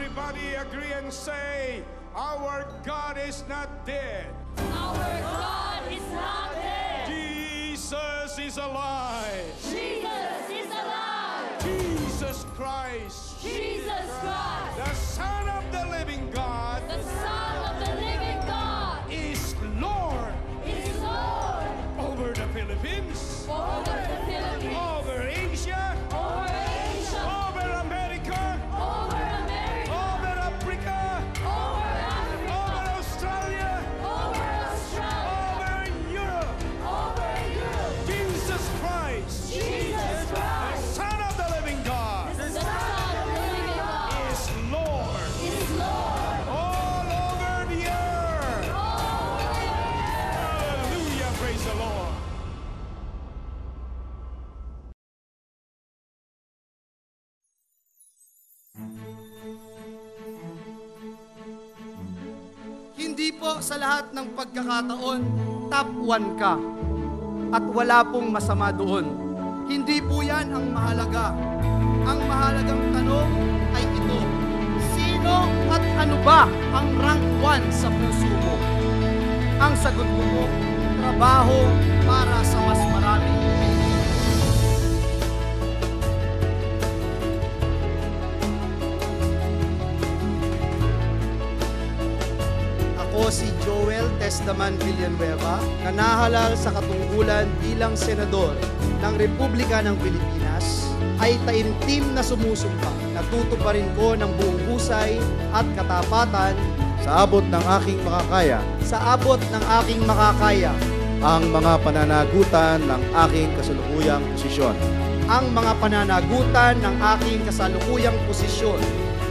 Everybody agree and say, our God is not dead. Our God is not dead. Jesus is alive. Jesus is alive. Jesus Christ, Jesus Christ, the Son of the living God, the Son of the living God, is Lord is Lord over the Philippines, over the Philippines, over Asia, over Asia, over America, over America, over Africa, over Africa, over Australia, over Australia, over Europe. over Europe. Jesus Christ, Jesus the Christ, Son of the living God, the Son of the living God, is Lord is Lord all over the earth. over the earth. Hallelujah, praise the Lord. Hindi po sa lahat ng pagkakataon, top 1 ka. At wala pong masama doon. Hindi po yan ang mahalaga. Ang mahalagang tanong ay ito. Sino at ano ba ang rank 1 sa puso mo? Ang sagot ko po, trabaho para sa mas maraming Pilipino. Ako si Joel Testaman Villanueva, na nahalal sa katungkulan bilang senador ng Republika ng Pilipinas, ay taimtim na sumusumpa na tutuparin ko ng buong husay at katapatan Sa abot ng aking makakaya, sa abot ng aking makakaya ang mga pananagutan ng aking kasalukuyang posisyon. ang mga pananagutan ng aking kasalukuyang posisyon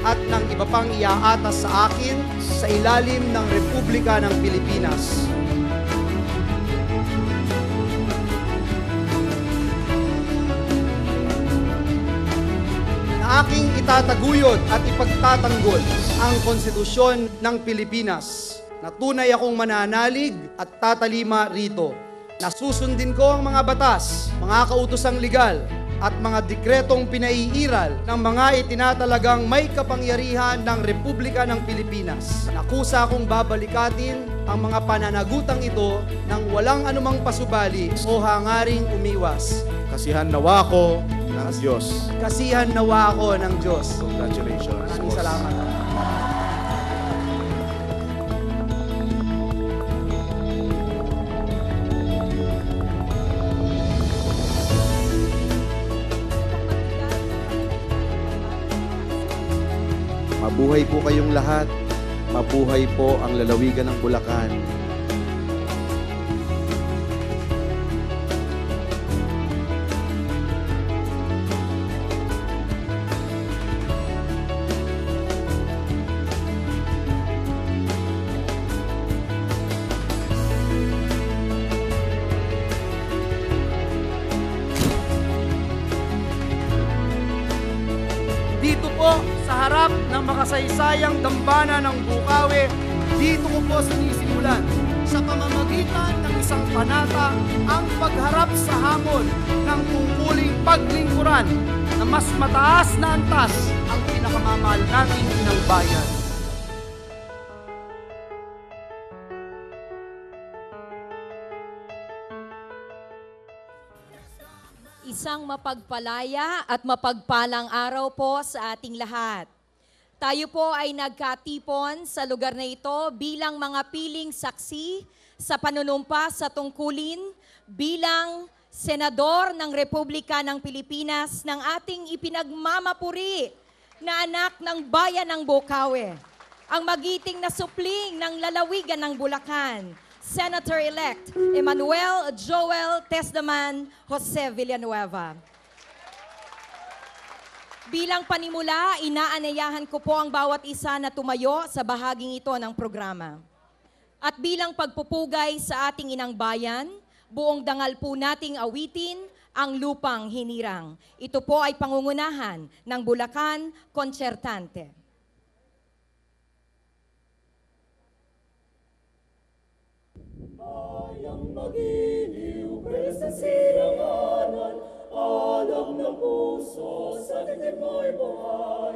at ng iba pang iaatas sa akin sa ilalim ng Republika ng Pilipinas. Na aking itataguyod at ipagtatanggol ang konstitusyon ng Pilipinas na tunay akong mananalig at tatalima rito. Na susundin ko ang mga batas, mga kautosang legal, at mga dekretong pinaiiral ng mga itinatalagang may kapangyarihan ng Republika ng Pilipinas. Nakusa akong babalikatin ang mga pananagutang ito nang walang anumang pasubali o hangaring umiwas. Kasihan nawa ko ng Diyos. Kasihan nawa ako ng Diyos. Congratulations. Maraming boss. salamat. Mabuhay po kayong lahat. Mabuhay po ang lalawigan ng Bulacan. Dito po sa harap ng makasaysayang dambana ng Bukawi, dito ko po sinisimulan sa pamamagitan ng isang panata ang pagharap sa hamon ng tungkuling paglingkuran na mas mataas na antas ang pinakamamahal nating inang bayan. Isang mapagpalaya at mapagpalang araw po sa ating lahat. Tayo po ay nagkatipon sa lugar na ito bilang mga piling saksi sa panunumpa sa tungkulin bilang Senador ng Republika ng Pilipinas ng ating ipinagmamapuri na anak ng bayan ng Bukawi, ang magiting na supling ng lalawigan ng Bulacan, Senator-elect Emmanuel Joel Testaman Jose Villanueva. Bilang panimula, inaanayahan ko po ang bawat isa na tumayo sa bahaging ito ng programa. At bilang pagpupugay sa ating inang bayan, buong dangal po nating awitin ang lupang hinirang. Ito po ay pangungunahan ng Bulacan Concertante. Bayang magiliw, sa silanganan, alam ng puso, sa titig mo'y buhay.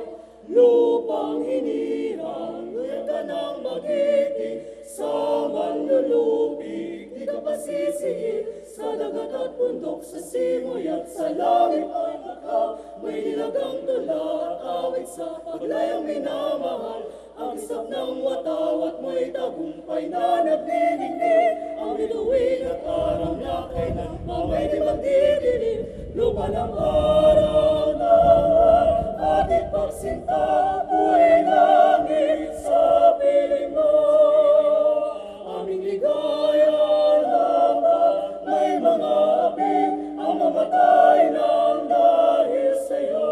lupang hinirang, luyan ka ng magiting, sa manlulupig, di ka pasisiin, sa dagat at bundok, sa simoy at sa langit ay bakaw, may nilagang tula at awit sa paglayang minamahal, ang isap ng watawat mo'y tagumpay na nagdidingding, ang bituin at araw na kailan, mamay di magdidilim, lupa ng araw ng ating pagsinta, buhay langit sa piling mo. Aming ligaya lahat, may mga api, ang mamatay ng dahil sa'yo.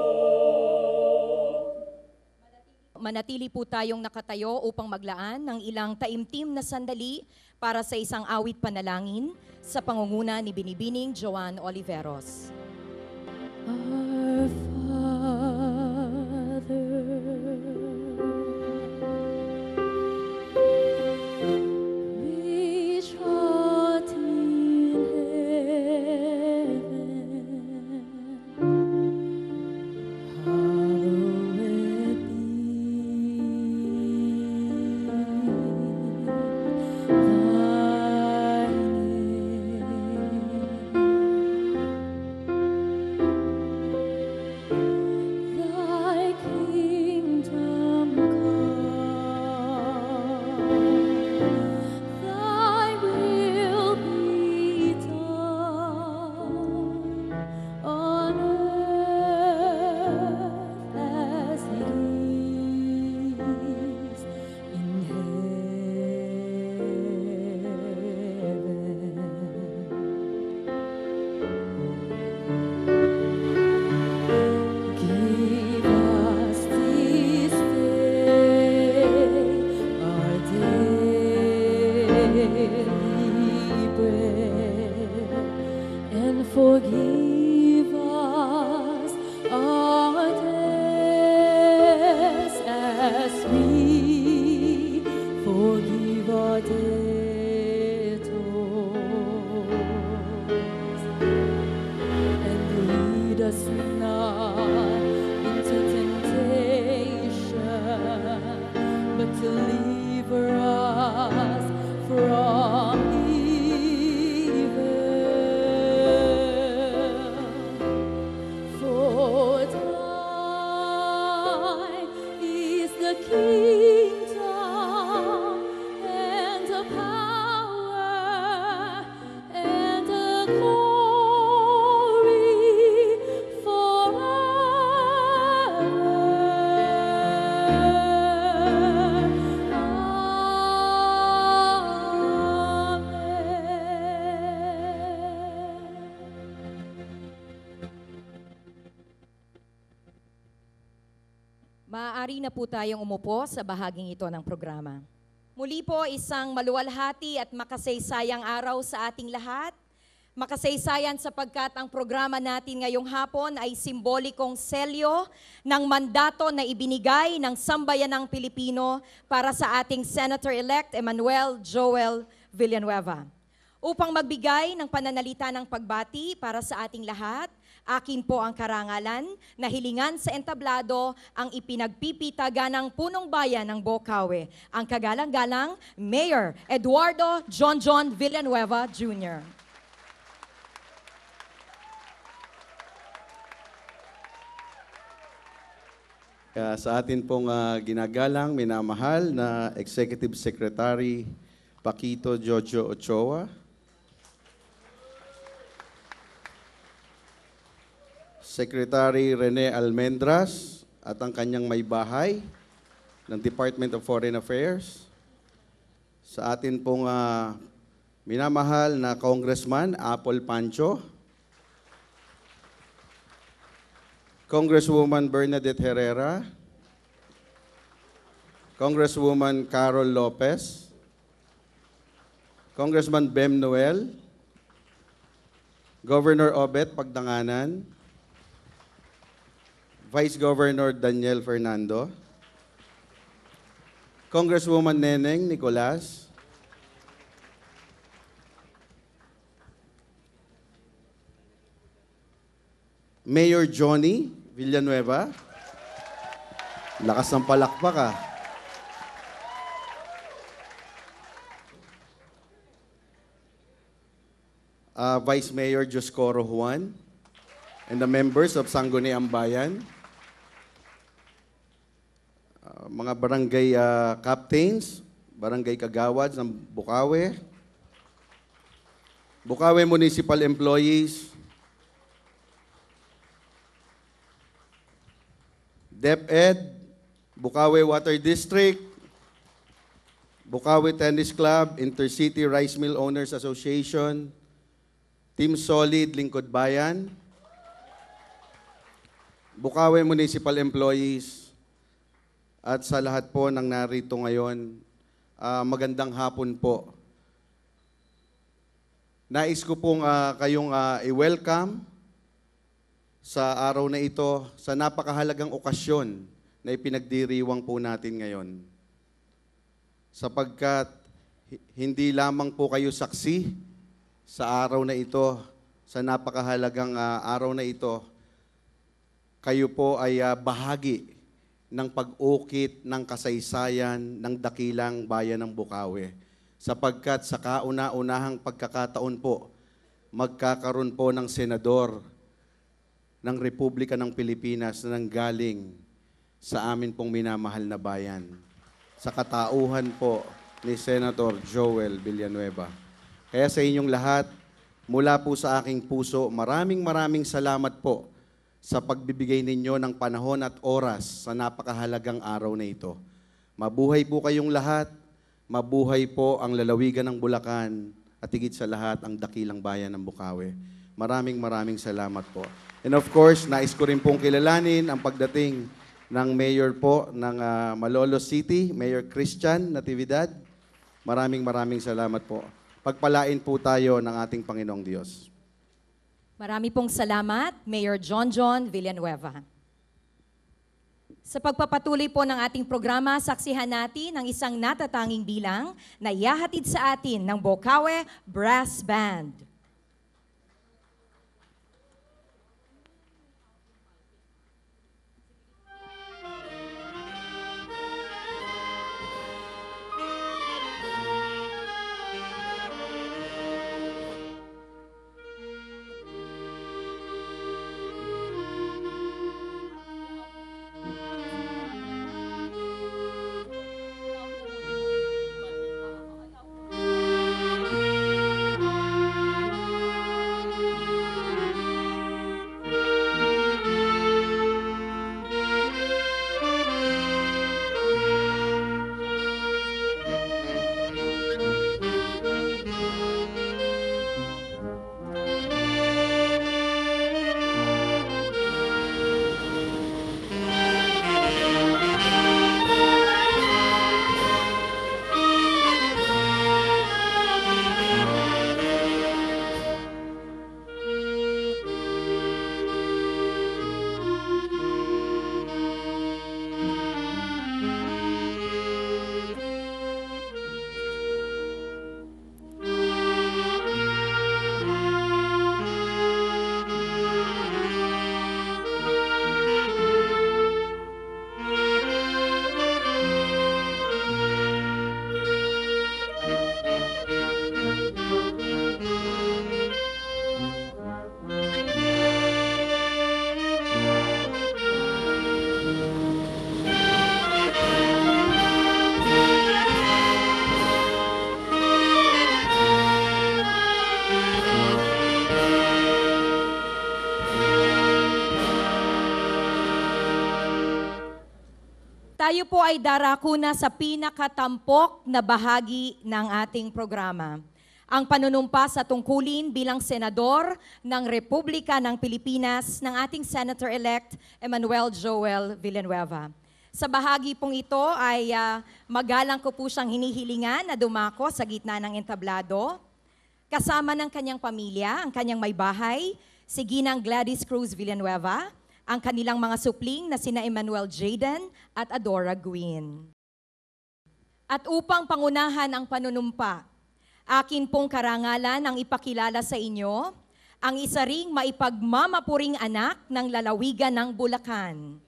Manatili po tayong nakatayo upang maglaan ng ilang taimtim na sandali para sa isang awit panalangin sa pangunguna ni Binibining Joan Oliveros. Our Father, which art in heaven, hallowed Thy kingdom come, Thy will be done on earth as it is in heaven. Give us this day our daily bread, and forgive us our debts as we forgive our debtors. And lead us not into temptation, but deliver us from evil. For thine is the kingdom and the power and the glory forever. Maaari na po tayong umupo sa bahaging ito ng programa. Muli po isang maluwalhati at makasaysayang araw sa ating lahat. Makasaysayan sapagkat ang programa natin ngayong hapon ay simbolikong selyo ng mandato na ibinigay ng sambayanang Pilipino para sa ating Senator-elect Emmanuel Joel Villanueva. Upang magbigay ng pananalita ng pagbati para sa ating lahat, akin po ang karangalan na hilingan sa entablado ang ipinagpipitaga ng punong bayan ng Bocaue, ang kagalang-galang Mayor Eduardo John Villanueva Jr. Sa atin pong ginagalang, minamahal na Executive Secretary Paquito Jojo Ochoa, Secretary Rene Almendras at ang kanyang may bahay ng Department of Foreign Affairs, sa atin pong minamahal na Congressman Apple Pancho, Congresswoman Bernadette Herrera, Congresswoman Carol Lopez, Congressman Bem Noel, Governor Obet Pagdanganan, Vice Governor Daniel Fernando, Congresswoman Neneng Nicolas, Mayor Johnny Villanueva, Lakas ng palakpak ah. Vice Mayor Joscoro Juan and the members of Sangguniang Bayan, mga barangay captains, barangay kagawads ng Bukawe, Bukawe Municipal Employees, DepEd, Bukawe Water District, Bukawe Tennis Club, Intercity Rice Mill Owners Association, Team Solid Lingkod Bayan, Bukawe Municipal Employees, at sa lahat po ng narito ngayon, magandang hapon po. Nais ko pong kayong i-welcome sa araw na ito, sa napakahalagang okasyon na ipinagdiriwang po natin ngayon. Sapagkat hindi lamang po kayo saksi sa araw na ito, sa napakahalagang araw na ito, kayo po ay bahagi ng pag-ukit ng kasaysayan ng dakilang bayan ng Bukawe. Sapagkat sa kauna-unahang pagkakataon po, magkakaroon po ng senador ng Republika ng Pilipinas na nanggaling sa amin pong minamahal na bayan. Sa katauhan po ni Senator Joel Villanueva. Kaya sa inyong lahat, mula po sa aking puso, maraming salamat po sa pagbibigay ninyo ng panahon at oras sa napakahalagang araw na ito. Mabuhay po kayong lahat, mabuhay po ang lalawigan ng Bulacan, at higit sa lahat ang dakilang bayan ng Bukawe. Maraming salamat po. And of course, nais ko rin pong kilalanin ang pagdating ng Mayor po ng Malolos City, Mayor Christian Natividad. Maraming salamat po. Pagpalain po tayo ng ating Panginoong Diyos. Marami pong salamat, Mayor John Villanueva. Sa pagpapatuloy po ng ating programa, saksihan natin ang isang natatanging bilang na ihahatid sa atin ng Bukawe Brass Band. Tayo po ay darako na sa pinakatampok na bahagi ng ating programa. Ang panunumpa sa tungkulin bilang senador ng Republika ng Pilipinas ng ating Senator-elect Emmanuel Joel Villanueva. Sa bahagi pong ito ay magalang ko po siyang hinihilingan na dumako sa gitna ng entablado, kasama ng kanyang pamilya, ang kanyang may bahay, si Ginang Gladys Cruz Villanueva, ang kanilang mga supling na sina Emmanuel Jaden at Adora Gwyn. At upang pangunahan ang panunumpa, akin pong karangalan ang ipakilala sa inyo ang isa ring maipagmamapuring anak ng lalawigan ng Bulacan.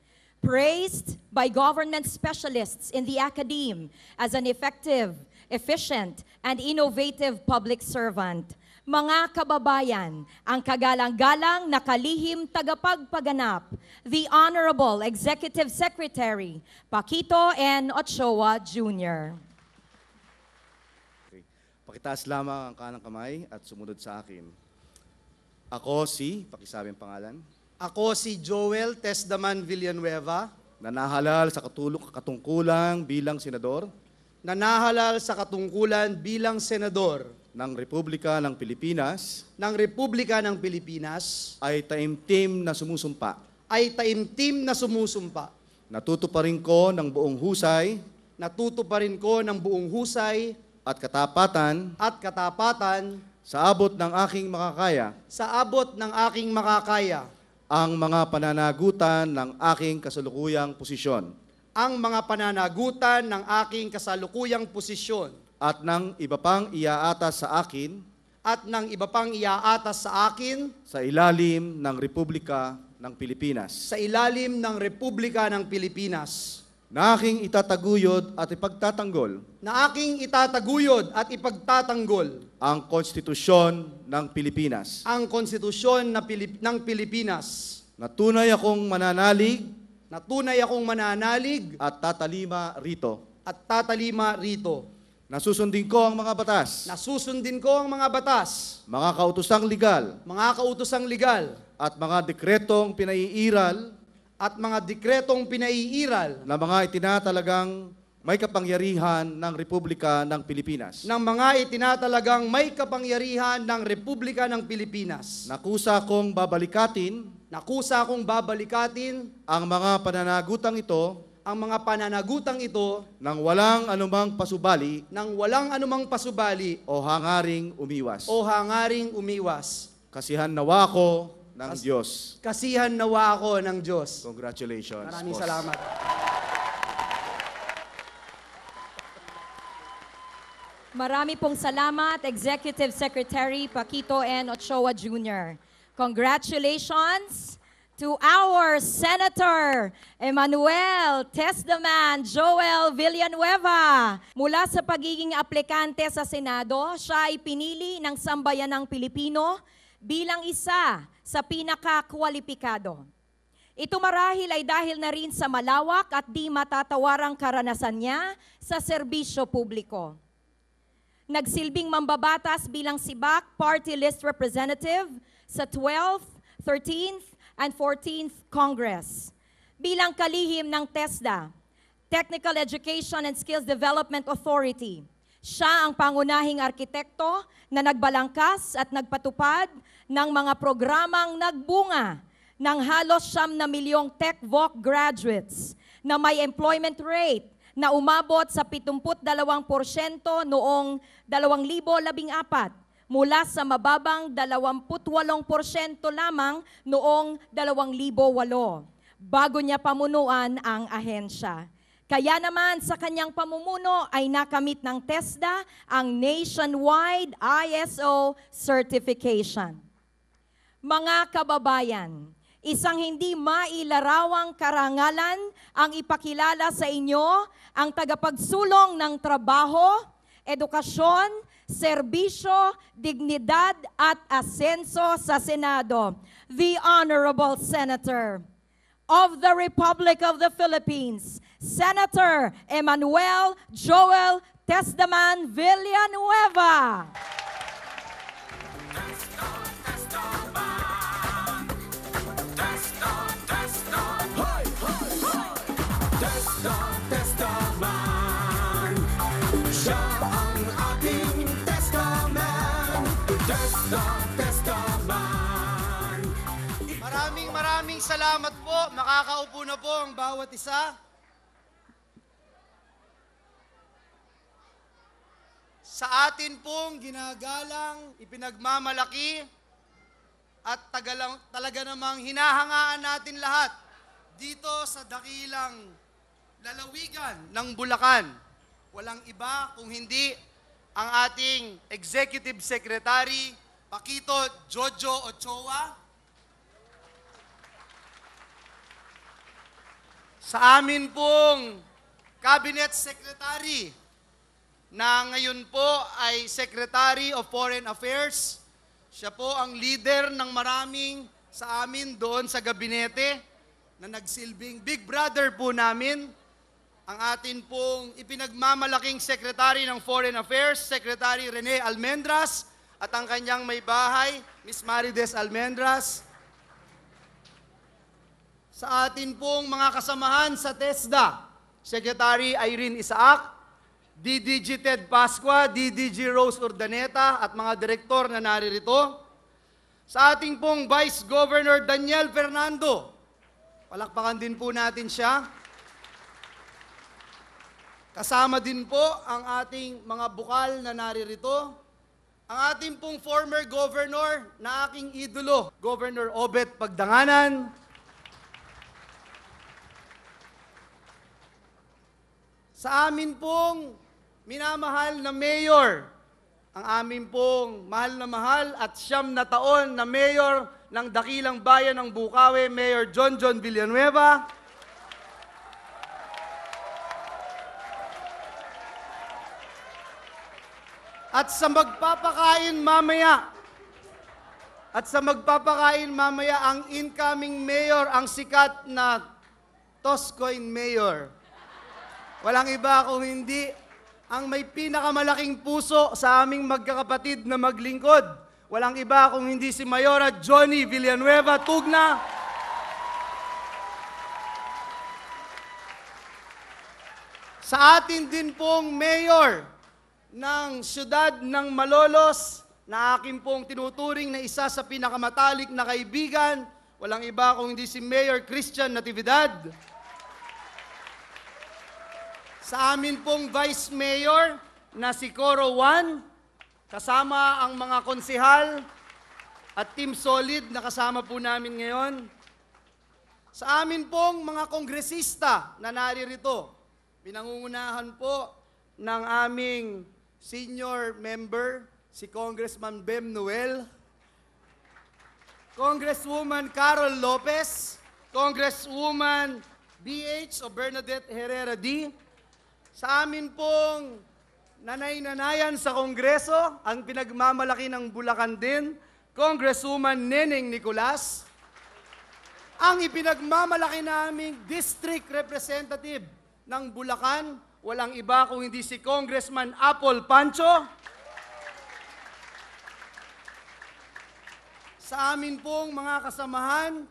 praised by government specialists in the academe as an effective, efficient, and innovative public servant. Mga kababayan, ang kagalang-galang na kalihim tagapagpaganap, the Honorable Executive Secretary, Paquito N. Ochoa Jr. Okay. Pakitaas lamang ang kanang kamay at sumunod sa akin. Ako si, pakisabi ang pangalan, Ako si Joel Tesdaman Villanueva, na nahalal sa katungkulang bilang senador na nahalal sa katungkulan bilang senador ng Republika ng Pilipinas, ng Republika ng Pilipinas, ay taimtim na sumusumpa. Natutuparin ko ng buong husay Natutuparin ko ng buong husay at katapatan at katapatan sa abot ng aking makakaya sa abot ng aking makakaya ang mga pananagutan ng aking kasalukuyang posisyon ang mga pananagutan ng aking kasalukuyang posisyon at ng iba pang iaatas sa akin at ng iba pang iaatas sa akin sa ilalim ng Republika ng Pilipinas, sa ilalim ng Republika ng Pilipinas, na aking itataguyod at ipagtatanggol na aking itataguyod at ipagtatanggol ang konstitusyon ng Pilipinas, ang konstitusyon ng Pilipinas, na tunay akong mananalig na tunay akong mananalig at tatalima rito, at tatalima rito, na susundin ko ang mga batas, na susundin ko ang mga batas, mga kautosang legal mga kautosang legal, at mga dekretong pinaiiral at mga dekretong pinaiiral na mga itinatalagang may kapangyarihan ng Republika ng Pilipinas. ng mga itinatalagang may kapangyarihan ng Republika ng Pilipinas. Nakusa kong babalikatin Nakusa kong babalikatin ang mga pananagutang ito ang mga pananagutang ito nang walang anumang pasubali nang walang anumang pasubali o hangaring umiwas. o hangaring umiwas. Kasihan nawa ko ng Diyos. Kasihan nawa ako ng Diyos. Congratulations. Maraming boss. salamat. Marami pong salamat, Executive Secretary Paquito N. Ochoa Jr. Congratulations to our Senator Emmanuel Tesdaman Joel Villanueva. Mula sa pagiging aplikante sa Senado, siya ay pinili ng sambayanang Pilipino bilang isa sa pinakakwalipikado. Ito marahil ay dahil na rin sa malawak at di matatawarang karanasan niya sa serbisyo publiko. Nagsilbing mambabatas bilang SIBAC Party List Representative sa 12th, 13th, and 14th Congress. Bilang kalihim ng TESDA, Technical Education and Skills Development Authority, siya ang pangunahing arkitekto na nagbalangkas at nagpatupad ng mga programang nagbunga ng halos 9 milyong TechVoc graduates na may employment rate na umabot sa 72% noong 2014 mula sa mababang 28% lamang noong 2008 bago niya pamunuan ang ahensya. Kaya naman sa kanyang pamumuno ay nakamit ng TESDA ang nationwide ISO certification. Mga kababayan, isang hindi mailarawang karangalan ang ipakilala sa inyo ang tagapagsulong ng trabaho, edukasyon, serbisyo, dignidad at asenso sa Senado, the Honorable Senator of the Republic of the Philippines, Senator Emmanuel Joel Tesdaman Villanueva. Maraming salamat po. Makakaupo na po ang bawat isa. Sa atin pong ginagalang, ipinagmamalaki, at talaga namang hinahangaan natin lahat dito sa dakilang lalawigan ng Bulacan. Walang iba kung hindi ang ating Executive Secretary, Paquito Jojo Ochoa. sa amin pong Cabinet Secretary na ngayon po ay Secretary of Foreign Affairs. Siya po ang leader ng maraming sa amin doon sa gabinete na nagsilbing Big Brother po namin. Ang atin pong ipinagmamalaking Secretary ng Foreign Affairs, Secretary Rene Almendras, at ang kanyang may bahay, Miss Marides Almendras. Sa atin pong mga kasamahan sa TESDA, Secretary Irene Isaac, DDG Ted Pascua, DDG Rose Urdaneta, at mga direktor na naririto. Sa ating pong Vice Governor Daniel Fernando, palakpakan din po natin siya. Kasama din po ang ating mga bukal na naririto. Ang ating pong former governor na aking idolo, Governor Obet Pagdanganan. Sa amin pong minamahal na mayor, ang amin pong mahal at 9 na taon na mayor ng dakilang bayan ng Bukawi, Mayor John Villanueva. At sa magpapakain mamaya, ang incoming mayor, ang sikat na Toscoin Mayor. Walang iba kung hindi ang may pinakamalaking puso sa aming magkakapatid na maglingkod. Walang iba kung hindi si Mayora Johnny Villanueva Tugna. Sa atin din pong mayor ng siyudad ng Malolos, na akin pong tinuturing na isa sa pinakamatalik na kaibigan, walang iba kung hindi si Mayor Christian Natividad. Sa amin pong Vice Mayor na si Coro Juan, kasama ang mga konsehal at Team Solid na kasama po namin ngayon. Sa amin pong mga kongresista na naririto, pinangungunahan po ng aming senior member, si Congressman Bem Noel, Congresswoman Carol Lopez, Congresswoman BH o Bernadette Herrera D. Sa amin pong nanay-nanayan sa Kongreso, ang pinagmamalaki ng Bulacan din, Congresswoman Neneng Nicolas. Ang ipinagmamalaki naming District Representative ng Bulacan, walang iba kung hindi si Congressman Apple Pancho. Sa amin pong mga kasamahan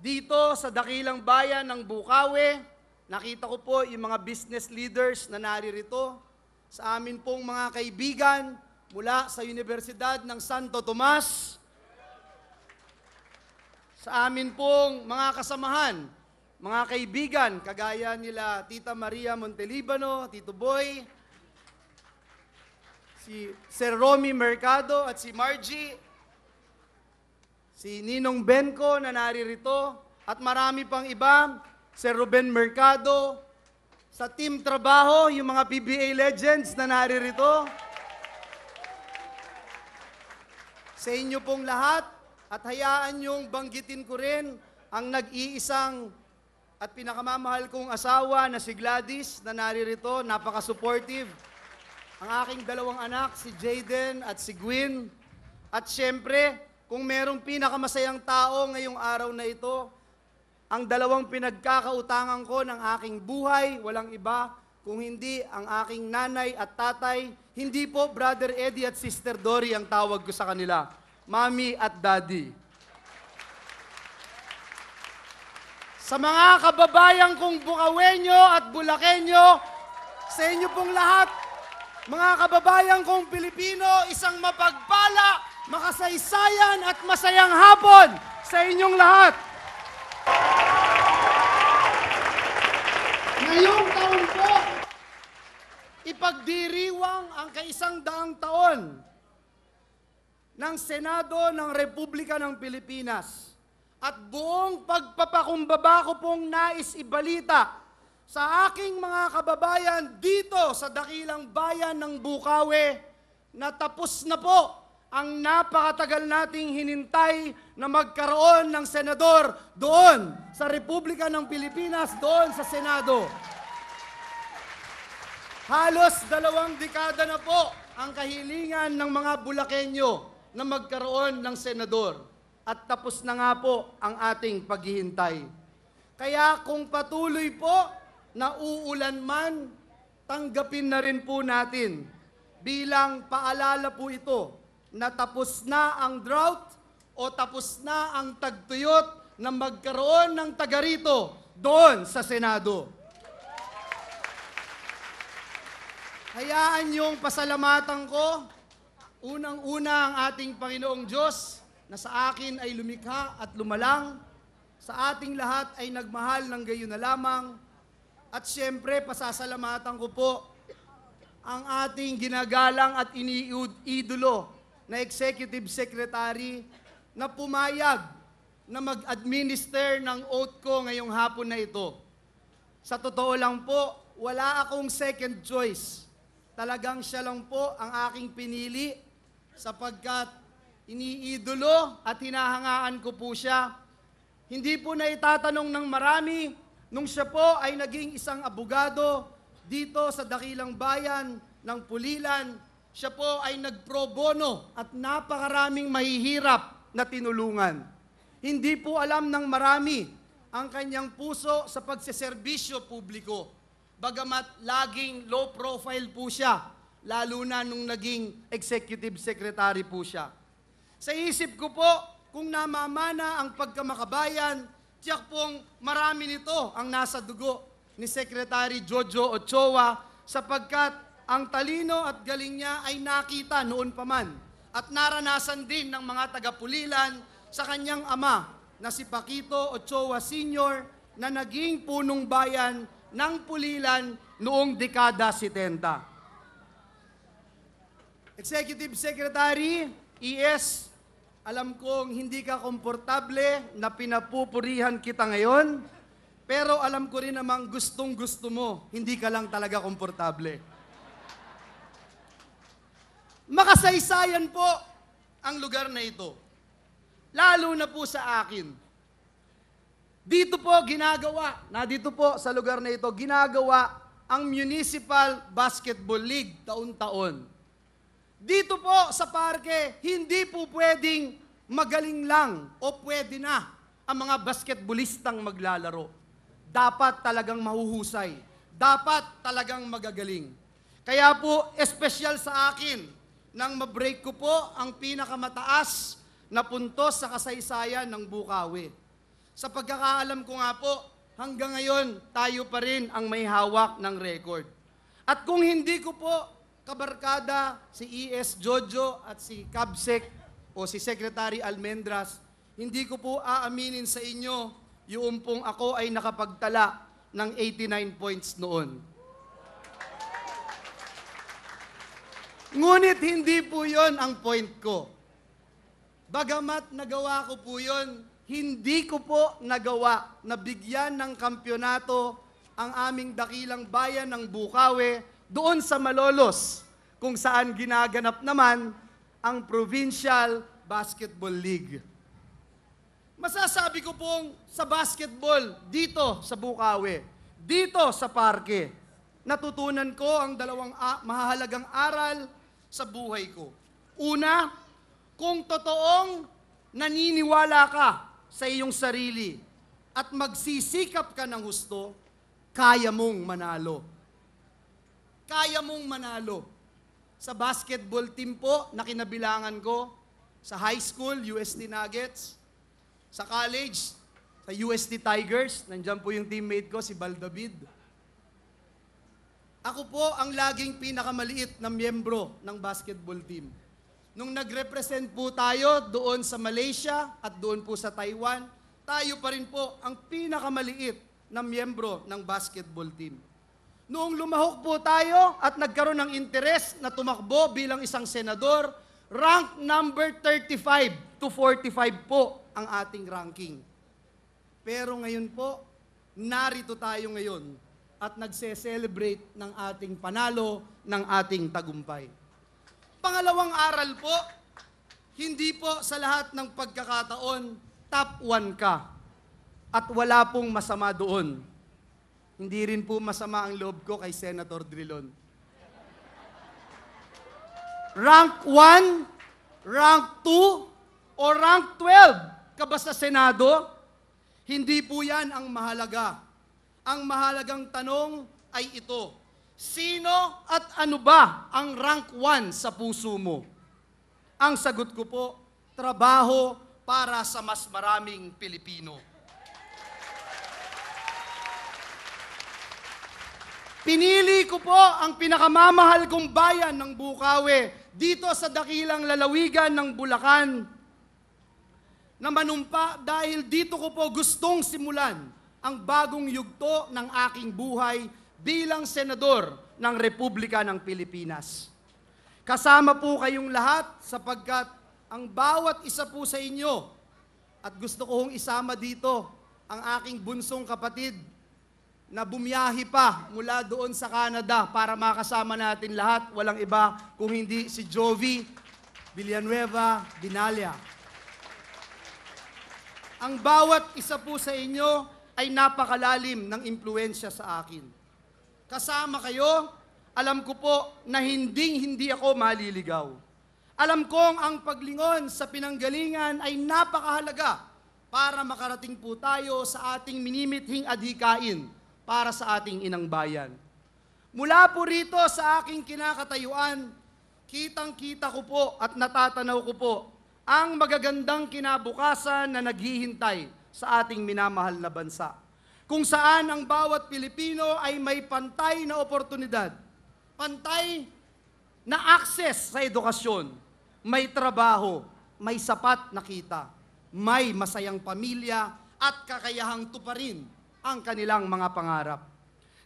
dito sa dakilang bayan ng Bukawi, nakita ko po yung mga business leaders na naririto. Sa amin pong mga kaibigan mula sa Universidad ng Santo Tomas. Sa amin pong mga kasamahan, mga kaibigan, kagaya nila Tita Maria Montelibano, Tito Boy, si Sir Romy Mercado at si Margie, si Ninong Benko na naririto, at marami pang iba, Sir Ruben Mercado, sa team trabaho, yung mga PBA legends na naririto. Sa inyo pong lahat, at hayaan niyong banggitin ko rin ang nag-iisang at pinakamamahal kong asawa na si Gladys na naririto, napaka-supportive. Ang aking 2 anak, si Jayden at si Gwyn. At syempre, kung merong pinakamasayang tao ngayong araw na ito, ang 2 pinagkakautangan ko ng aking buhay, walang iba kung hindi ang aking nanay at tatay. Hindi po Brother Eddie at Sister Dory ang tawag ko sa kanila, Mommy at Daddy. Sa mga kababayan kong Bukawenyo at Bulakenyo, sa inyo pong lahat, mga kababayan kong Pilipino, isang mapagpala, makasaysayan at masayang hapon sa inyong lahat. Ngayong taon po, ipagdiriwang ang ika-100 taon ng Senado ng Republika ng Pilipinas. At buong pagpapakumbaba ko pong nais ibalita sa aking mga kababayan dito sa dakilang bayan ng Bukawi na tapos na po ang napakatagal nating hinintay na magkaroon ng senador doon sa Republika ng Pilipinas, doon sa Senado. Halos 2 dekada na po ang kahilingan ng mga Bulakenyo na magkaroon ng senador. At tapos na nga po ang ating paghihintay. Kaya kung patuloy po na uulan man, tanggapin na rin po natin bilang paalala po ito na tapos na ang drought o tapos na ang tagtuyot na magkaroon ng taga rito doon sa Senado. Hayaan niyong pasalamatan ko, unang-una ang ating Panginoong Diyos na sa akin ay lumikha at lumalang, sa ating lahat ay nagmahal ng gayon na lamang, at siyempre pasasalamatan ko po ang ating ginagalang at iniidolo na Executive Secretary na pumayag na mag-administer ng oath ko ngayong hapon na ito. Sa totoo lang po, wala akong second choice. Talagang siya lang po ang aking pinili sapagkat iniidolo at hinahangaan ko po siya. Hindi po na itatanong ng marami nung siya po ay naging isang abogado dito sa dakilang bayan ng Pulilan. Siya po ay nagpro bono at napakaraming mahihirap na tinulungan. Hindi po alam ng marami ang kanyang puso sa pagseserbisyo publiko. Bagamat laging low profile po siya, lalo na nung naging executive secretary po siya. Sa isip ko po, kung namamana ang pagkamakabayan, tiyak pong marami nito ang nasa dugo ni Secretary Jojo Ochoa sapagkat ang talino at galing niya ay nakita noon pa man at naranasan din ng mga taga-Pulilan sa kanyang ama na si Paquito Ochoa Sr. na naging punong bayan ng Pulilan noong dekada 70. Executive Secretary ES, alam kong hindi ka komportable na pinapupurihan kita ngayon, pero alam ko rin namang gustong-gusto mo, hindi ka lang talaga komportable. Makasaysayan po ang lugar na ito, lalo na po sa akin. Dito po dito po sa lugar na ito, ginagawa ang Municipal Basketball League taon-taon. Dito po sa parke, hindi po pwedeng magaling lang o pwede na ang mga basketballistang maglalaro. Dapat talagang mahuhusay. Dapat talagang magagaling. Kaya po, espesyal sa akin nang mabreak ko po ang pinakamataas na puntos sa kasaysayan ng Bukawi. Sa pagkakaalam ko nga po, hanggang ngayon, tayo pa rin ang may hawak ng record. At kung hindi ko po kabarkada si ES Jojo at si Kabsec o si Secretary Almendras, hindi ko po aaminin sa inyo yung pong ako ay nakapagtala ng 89 points noon. Ngunit hindi po yon ang point ko. Bagamat nagawa ko po yon, hindi ko po nagawa na bigyan ng kampyonato ang aming dakilang bayan ng Bukawi doon sa Malolos, kung saan ginaganap naman ang Provincial Basketball League. Masasabi ko pong sa basketball dito sa Bukawi, dito sa parke, natutunan ko ang dalawang mahahalagang aral sa buhay ko. Una, kung totoong naniniwala ka sa iyong sarili at magsisikap ka ng husto, kaya mong manalo. Kaya mong manalo. Sa basketball team po na kinabilangan ko, sa high school, UST Nuggets, sa college, sa UST Tigers, nandiyan po yung teammate ko, si Baldavid. Ako po ang laging pinakamaliit na miyembro ng basketball team. Nung nag-represent po tayo doon sa Malaysia at doon po sa Taiwan, tayo pa rin po ang pinakamaliit na miyembro ng basketball team. Noong lumahok po tayo at nagkaroon ng interes na tumakbo bilang isang senador, rank number 35 to 45 po ang ating ranking. Pero ngayon po, narito tayo ngayon at nagse-celebrate ng ating panalo, ng ating tagumpay. Pangalawang aral po, Hindi po sa lahat ng pagkakataon, top 1 ka. At wala pong masama doon. Hindi rin po masama ang loob ko kay Senator Drilon. Rank 1, rank 2, o rank 12 ka ba sa Senado? Hindi po yan ang mahalaga. Ang mahalagang tanong ay ito. Sino at ano ba ang rank 1 sa puso mo? Ang sagot ko po, trabaho para sa mas maraming Pilipino. Pinili ko po ang pinakamamahal kong bayan ng Bukawi dito sa dakilang lalawigan ng Bulacan na manumpa dahil dito ko po gustong simulan ang bagong yugto ng aking buhay bilang senador ng Republika ng Pilipinas. Kasama po kayong lahat sapagkat ang bawat isa po sa inyo at gusto kong isama dito ang aking bunsong kapatid na bumiyahi pa mula doon sa Canada para makasama natin lahat. Walang iba kung hindi si Jovi Villanueva Dinalia. Ang bawat isa po sa inyo ay napakalalim ng impluensya sa akin. Kasama kayo, alam ko po na hindi ako maliligaw. Alam kong ang paglingon sa pinanggalingan ay napakahalaga para makarating po tayo sa ating minimithing adhikain para sa ating inang bayan. Mula po rito sa aking kinakatayuan, kitang-kita ko po at natatanaw ko po ang magagandang kinabukasan na naghihintay sa ating minamahal na bansa. Kung saan ang bawat Pilipino ay may pantay na oportunidad, pantay na access sa edukasyon, may trabaho, may sapat na kita, may masayang pamilya at kakayahang tuparin ang kanilang mga pangarap.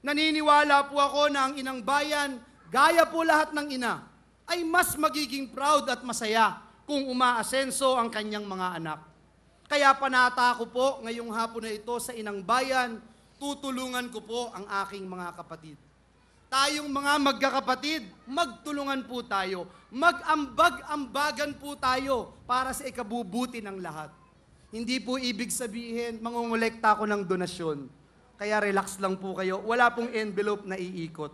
Naniniwala po ako na ang inang bayan, gaya po lahat ng ina, ay mas magiging proud at masaya kung umaasenso ang kanyang mga anak. Kaya panata ko po ngayong hapon na ito sa inang bayan, tutulungan ko po ang aking mga kapatid. Tayong mga magkakapatid, magtulungan po tayo. Mag-ambag-ambagan po tayo para sa ikabubuti ng lahat. Hindi po ibig sabihin, mangungulekta ako ng donasyon. Kaya relax lang po kayo. Wala pong envelope na iikot.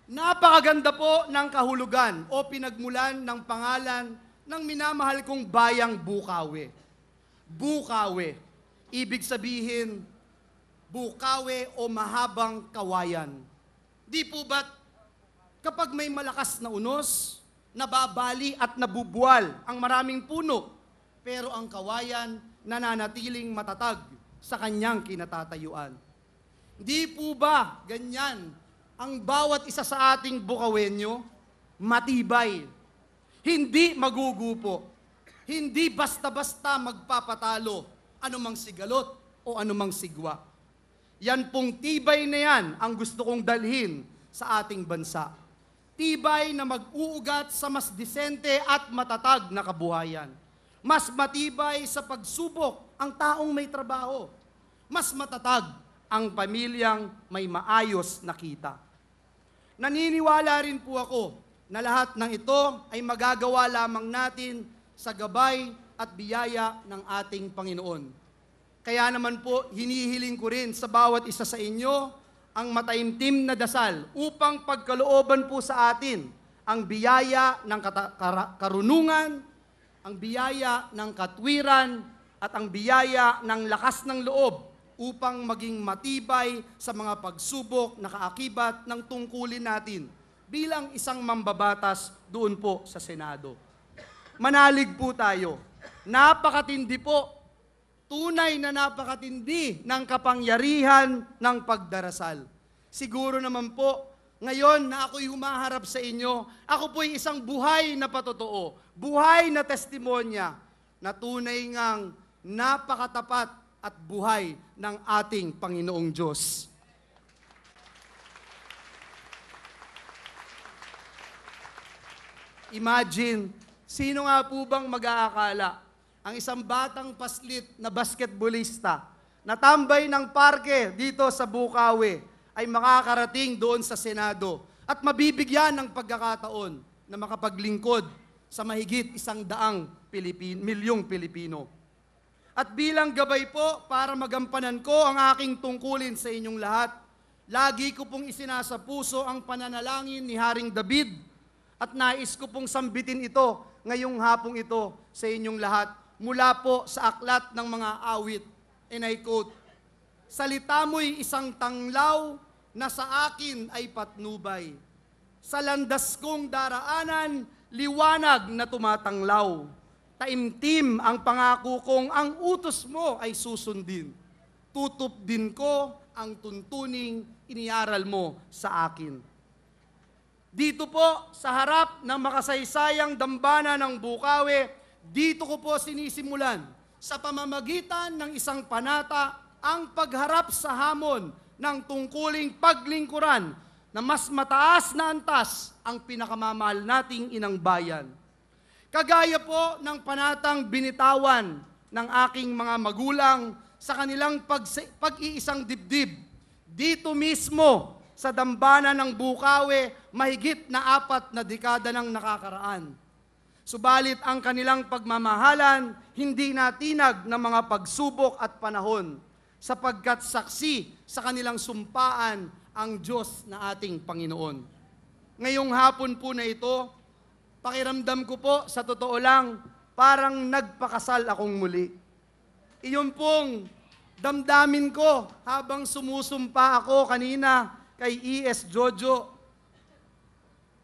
Napakaganda po ng kahulugan o pinagmulan ng pangalan ng minamahal kong bayang Bukawi. Bukawi. Ibig sabihin, bukawi o mahabang kawayan. Di po ba't kapag may malakas na unos, nababali at nabubuwal ang maraming puno, pero ang kawayan nananatiling matatag sa kanyang kinatatayuan. Di po ba ganyan ang bawat isa sa ating Bukawenyo? Matibay, hindi magugupo, hindi basta-basta magpapatalo anumang sigalot o anumang sigwa. Yan pong tibay na yan ang gusto kong dalhin sa ating bansa. Tibay na mag-uugat sa mas disente at matatag na kabuhayan. Mas matibay sa pagsubok ang taong may trabaho. Mas matatag ang pamilyang may maayos na kita. Naniniwala rin po ako na lahat ng ito ay magagawa lamang natin sa gabay at biyaya ng ating Panginoon. Kaya naman po, hinihiling ko rin sa bawat isa sa inyo ang mataimtim na dasal upang pagkalooban po sa atin ang biyaya ng karunungan, ang biyaya ng katwiran, at ang biyaya ng lakas ng loob upang maging matibay sa mga pagsubok na kaakibat ng tungkulin natin bilang isang mambabatas doon po sa Senado. Manalig po tayo. Napakatindi po, tunay na napakatindi ng kapangyarihan ng pagdarasal. Siguro naman po, ngayon na ako'y humaharap sa inyo, ako po'y isang buhay na patotoo, buhay na testimonya na tunay ngang napakatapat at buhay ng ating Panginoong Diyos. Imagine, sino nga po bang mag-aakala ang isang batang paslit na basketballista na tambay ng parke dito sa Bukawi ay makakarating doon sa Senado at mabibigyan ng pagkakataon na makapaglingkod sa mahigit 100 milyong Pilipino. At bilang gabay po para magampanan ko ang aking tungkulin sa inyong lahat, lagi ko pong isinasapuso ang pananalangin ni Haring David at nais ko pong sambitin ito ngayong hapong ito sa inyong lahat mula po sa aklat ng mga awit. And I quote, "Salita mo'y isang tanglaw na sa akin ay patnubay. Sa landas kong daraanan, liwanag na tumatanglaw. Taimtim ang pangako kong ang utos mo ay susundin. Tutup din ko ang tuntuning iniaral mo sa akin." Dito po sa harap ng makasaysayang dambana ng Bukawi, dito ko po sinisimulan sa pamamagitan ng isang panata ang pagharap sa hamon ng tungkuling paglingkuran na mas mataas na antas ang pinakamamahal nating inang bayan. Kagaya po ng panatang binitawan ng aking mga magulang sa kanilang pag-iisang dibdib, dito mismo sa dambana ng Bukawi, mahigit na 4 na dekada nang nakakaraan. Subalit ang kanilang pagmamahalan, hindi natinag ng mga pagsubok at panahon, sapagkat saksi sa kanilang sumpaan ang Diyos na ating Panginoon. Ngayong hapon po na ito, pakiramdam ko po, sa totoo lang, parang nagpakasal akong muli. Iyon pong damdamin ko habang sumusumpa ako kanina kay E.S. Jojo.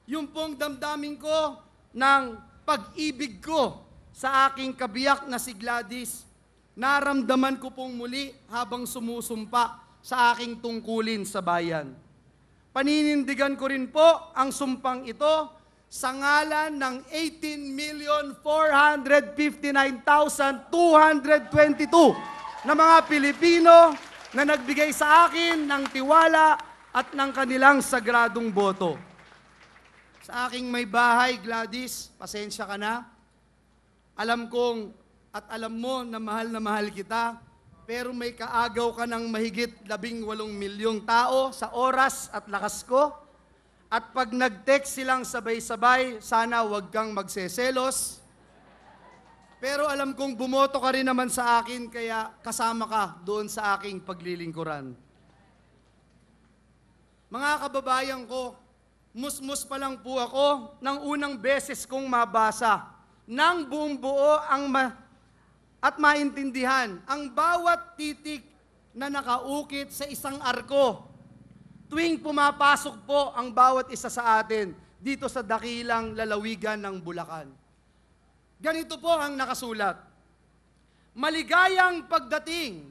Yung pong damdamin ko ng pag-ibig ko sa aking kabiyak na si Gladys, naramdaman ko pong muli habang sumusumpa sa aking tungkulin sa bayan. Paninindigan ko rin po ang sumpang ito sa ngalan ng 18,459,222 na mga Pilipino na nagbigay sa akin ng tiwala at ng kanilang sagradong boto. Sa aking may bahay, Gladys, pasensya ka na. Alam kong at alam mo na mahal kita, pero may kaagaw ka ng mahigit 18 milyong tao sa oras at lakas ko. At pag nag-text silang sabay-sabay, sana wag kang magseselos. Pero alam kong bumoto ka rin naman sa akin, kaya kasama ka doon sa aking paglilingkuran. Mga kababayan ko, musmus pa lang po ako nang unang beses kong mabasa ng buong buo at maintindihan ang bawat titik na nakaukit sa isang arko tuwing pumapasok po ang bawat isa sa atin dito sa dakilang lalawigan ng Bulacan. Ganito po ang nakasulat: "Maligayang pagdating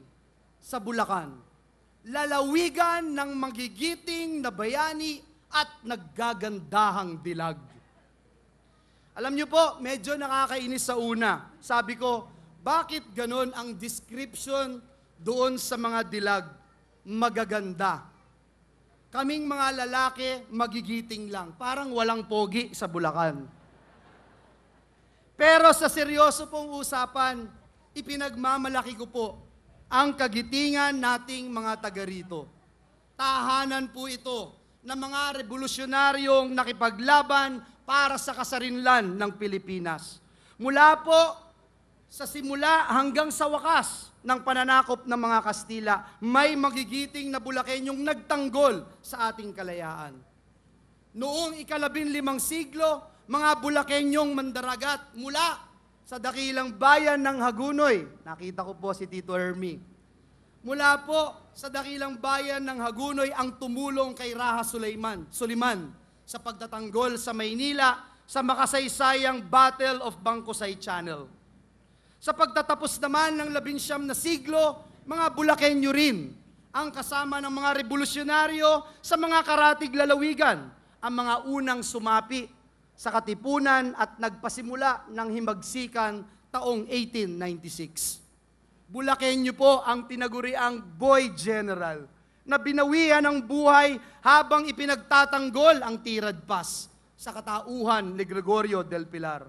sa Bulacan, lalawigan ng magigiting na bayani at naggagandahang dilag." Alam niyo po, medyo nakakainis sa una. Sabi ko, bakit ganon ang description doon sa mga dilag? Magaganda. Kaming mga lalaki, magigiting lang. Parang walang pogi sa Bulacan. Pero sa seryoso pong usapan, ipinagmamalaki ko po ang kagitingan nating mga taga rito. Tahanan po ito ng mga revolusyonaryong nakipaglaban para sa kasarinlan ng Pilipinas. Mula po sa simula hanggang sa wakas ng pananakop ng mga Kastila, may magigiting na Bulakenyong nagtanggol sa ating kalayaan. Noong 15 siglo, mga Bulakenyong mandaragat mula sa dakilang bayan ng Hagunoy, nakita ko po si Tito Hermie, mula po sa dakilang bayan ng Hagunoy ang tumulong kay Raha Suliman sa pagtatanggol sa Maynila sa makasaysayang Battle of Bangkusay Channel. Sa pagtatapos naman ng 19 na siglo, mga Bulakenyo rin ang kasama ng mga revolusyonaryo sa mga karatig lalawigan, ang mga unang sumapi sa katipunan at nagpasimula ng himagsikan taong 1896. Bulakenyo po ang tinaguriang Boy General na binawian ng buhay habang ipinagtatanggol ang Tirad Pass sa katauhan ni Gregorio del Pilar.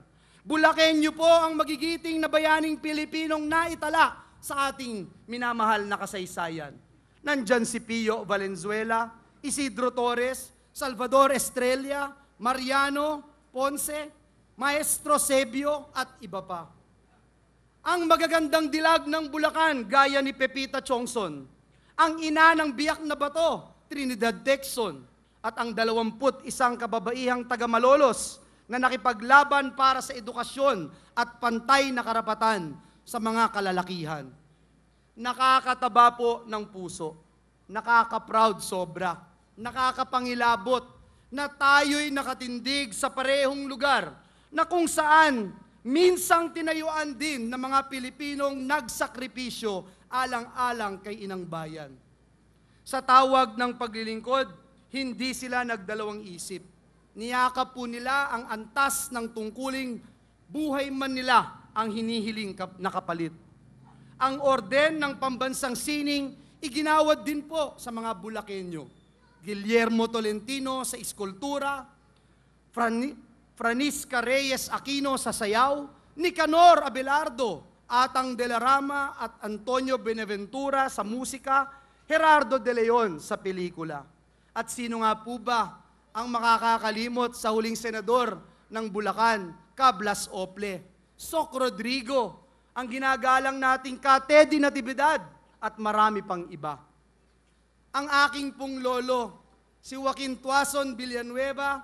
Bulakenyo po ang magigiting na bayaning Pilipinong naitala sa ating minamahal na kasaysayan. Nandyan si Pio Valenzuela, Isidro Torres, Salvador Estrella, Mariano Ponce, Maestro Sebio at iba pa. Ang magagandang dilag ng Bulacan, gaya ni Pepita Chongson. Ang ina ng biyak na bato, Trinidad Dexon. At ang 21 kababaihang taga Malolos na nakipaglaban para sa edukasyon at pantay na karapatan sa mga kalalakihan. Nakakataba po ng puso, nakaka-proud sobra, nakakapangilabot na tayo'y nakatindig sa parehong lugar na kung saan minsang tinayuan din ng mga Pilipinong nagsakripisyo alang-alang kay Inang Bayan. Sa tawag ng paglilingkod, hindi sila nagdalawang isip. Niyakap po nila ang antas ng tungkuling buhay man nila ang hinihiling na kapalit. Ang orden ng pambansang sining, iginawad din po sa mga Bulakenyo. Guillermo Tolentino sa iskultura, Francisca Reyes Aquino sa sayaw, Nicanor Abelardo, Atang de la Rama at Antonio Benaventura sa musika, Gerardo de Leon sa pelikula. At sino nga po ba ang makakakalimot sa huling senador ng Bulacan, Cablas Ople? Soc Rodrigo, ang ginagalang nating Ka-Teddy Natividad at marami pang iba. Ang aking pong lolo, si Joaquin Tuason Villanueva,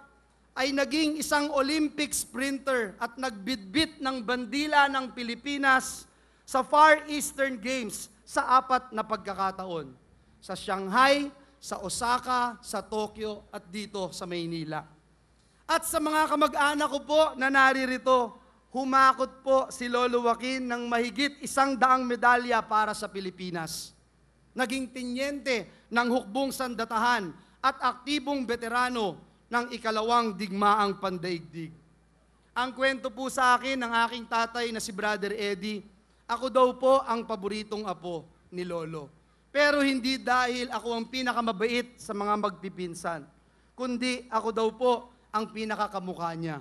ay naging isang Olympic sprinter at nagbitbit ng bandila ng Pilipinas sa Far Eastern Games sa 4 na pagkakataon. Sa Shanghai, sa Osaka, sa Tokyo at dito sa Maynila. At sa mga kamag-anak ko po na naririto, humakot po si Lolo Joaquin ng mahigit 100 medalya para sa Pilipinas. Naging tinyente ng hukbong sandatahan at aktibong veterano ng ikalawang digmaang pandaigdig. Ang kwento po sa akin ng aking tatay na si Brother Eddie, ako daw po ang paboritong apo ni Lolo. Pero hindi dahil ako ang pinakamabait sa mga magpipinsan, kundi ako daw po ang pinakakamukha niya.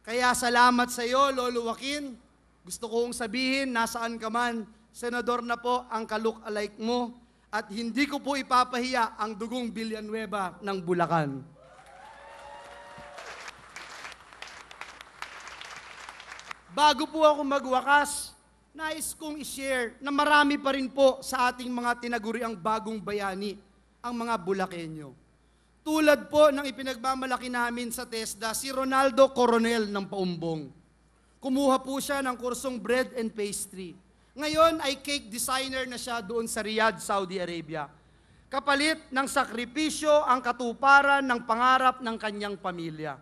Kaya salamat sa iyo, Lolo Joaquin. Gusto kong sabihin, nasaan ka man, senador na po ang ka-look-alike mo at hindi ko po ipapahiya ang dugong Villanueva ng Bulacan. Bago po ako magwakas, nais kong i-share na marami pa rin po sa ating mga tinaguriang bagong bayani, ang mga Bulakenyo. Tulad po ng ipinagmamalaki namin sa TESDA, si Ronaldo Coronel ng Paumbong. Kumuha po siya ng kursong bread and pastry. Ngayon ay cake designer na siya doon sa Riyadh, Saudi Arabia. Kapalit ng sakripisyo ang katuparan ng pangarap ng kanyang pamilya.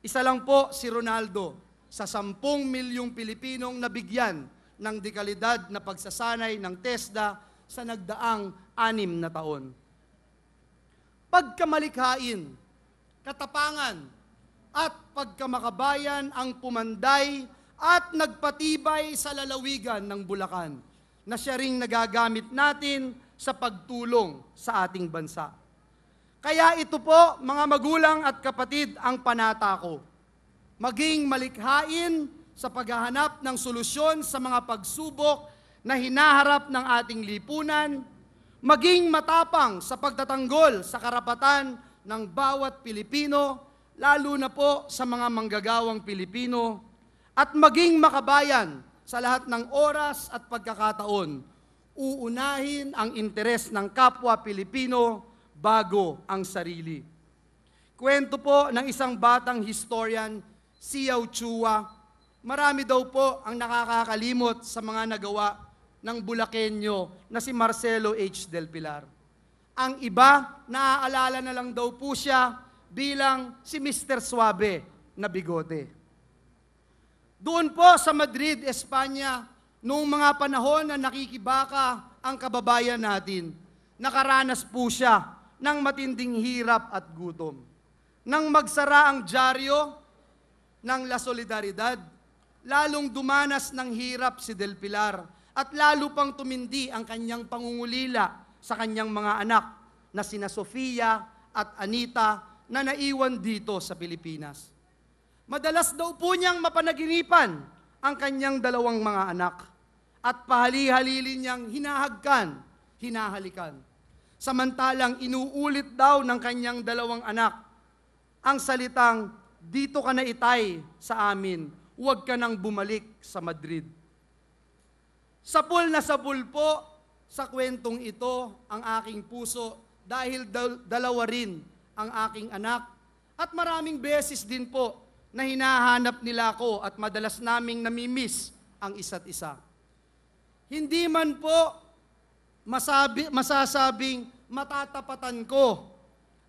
Isa lang po si Ronaldo sa 10 milyong Pilipinong nabigyan ng dekalidad na pagsasanay ng TESDA sa nagdaang 6 na taon. Pagkamalikhain, katapangan, at pagkamakabayan ang pumanday at nagpatibay sa lalawigan ng Bulacan na siya ring nagagamit natin sa pagtulong sa ating bansa. Kaya ito po, mga magulang at kapatid, ang panata ko. Maging malikhain sa paghahanap ng solusyon sa mga pagsubok na hinaharap ng ating lipunan, maging matapang sa pagtatanggol sa karapatan ng bawat Pilipino, lalo na po sa mga manggagawang Pilipino, at maging makabayan sa lahat ng oras at pagkakataon, uunahin ang interes ng kapwa Pilipino bago ang sarili. Kwento po ng isang batang historian, si Yao Chua, marami daw po ang nakakakalimot sa mga nagawa ng Bulakenyo na si Marcelo H. Del Pilar. Ang iba, naaalala na lang daw po siya bilang si Mr. Suave na bigote. Doon po sa Madrid, Espanya, noong mga panahon na nakikibaka ang kababayan natin, nakaranas po siya ng matinding hirap at gutom. Nang magsara ang dyaryo ng La Solidaridad, lalong dumanas ng hirap si Del Pilar at lalo pang tumindi ang kanyang pangungulila sa kanyang mga anak na sina Sofia at Anita na naiwan dito sa Pilipinas. Madalas daw po niyang mapanaginipan ang kanyang 2 mga anak at pahali-halili niyang hinahagkan, hinahalikan. Samantalang inuulit daw ng kanyang 2 anak ang salitang dito ka na itay sa amin. Huwag ka nang bumalik sa Madrid. Sapul na sapul po sa kwentong ito ang aking puso dahil dalawa rin ang aking anak. At maraming beses din po na hinahanap nila ako at madalas naming namimiss ang isa't isa. Hindi man po masasabing matatapatan ko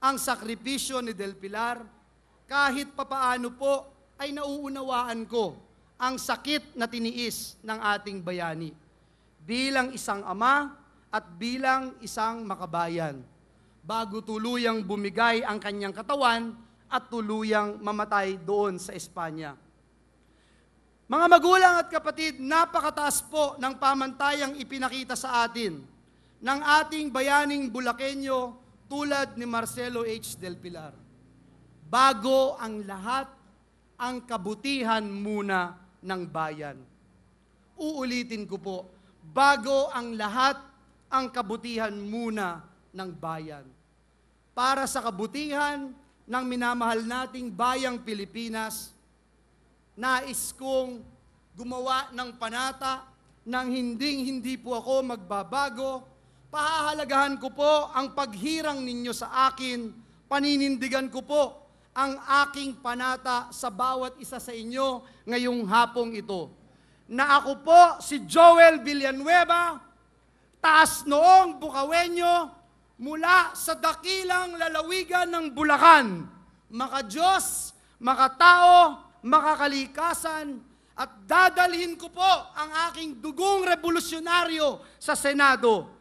ang sakripisyo ni Del Pilar, kahit papaano po ay nauunawaan ko ang sakit na tiniis ng ating bayani. Bilang isang ama at bilang isang makabayan, bago tuluyang bumigay ang kanyang katawan at tuluyang mamatay doon sa Espanya. Mga magulang at kapatid, napakataas po ng pamantayang ipinakita sa atin ng ating bayaning Bulakenyo tulad ni Marcelo H. Del Pilar. Bago ang lahat, ang kabutihan muna ng bayan. Uulitin ko po, bago ang lahat, ang kabutihan muna ng bayan. Para sa kabutihan ng minamahal nating bayang Pilipinas, nais kong gumawa ng panata nang hindi po ako magbabago. Pahahalagahan ko po ang paghirang ninyo sa akin, paninindigan ko po ang aking panata sa bawat isa sa inyo ngayong hapong ito. Na ako po si Joel Villanueva, taas noong Bukawenyo, mula sa dakilang lalawigan ng Bulacan, maka-Diyos, makatao, makakalikasan, at dadalhin ko po ang aking dugong revolusyonaryo sa Senado.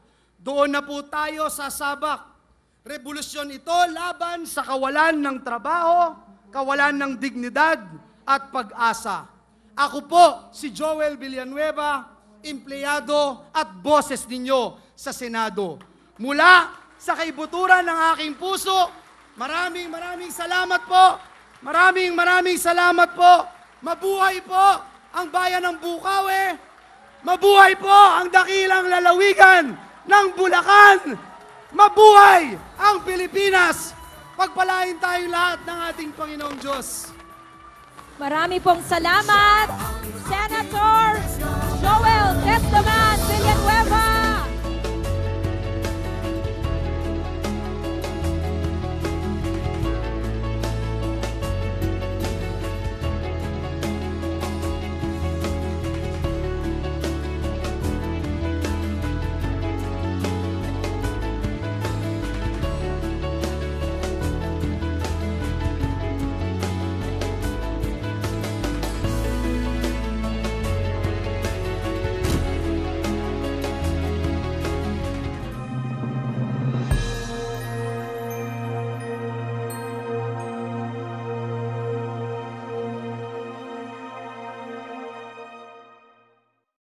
Doon na po tayo sasabak. Revolusyon ito laban sa kawalan ng trabaho, kawalan ng dignidad at pag-asa. Ako po si Joel Villanueva, empleyado at boses ninyo sa Senado. Mula sa kaibuturan ng aking puso, maraming salamat po. Maraming salamat po. Mabuhay po ang bayan ng Bukawe. Mabuhay po ang dakilang lalawigan ng Bulacan. Mabuhay ang Pilipinas. Pagpalain tayong lahat ng ating Panginoong Diyos. Marami pong salamat.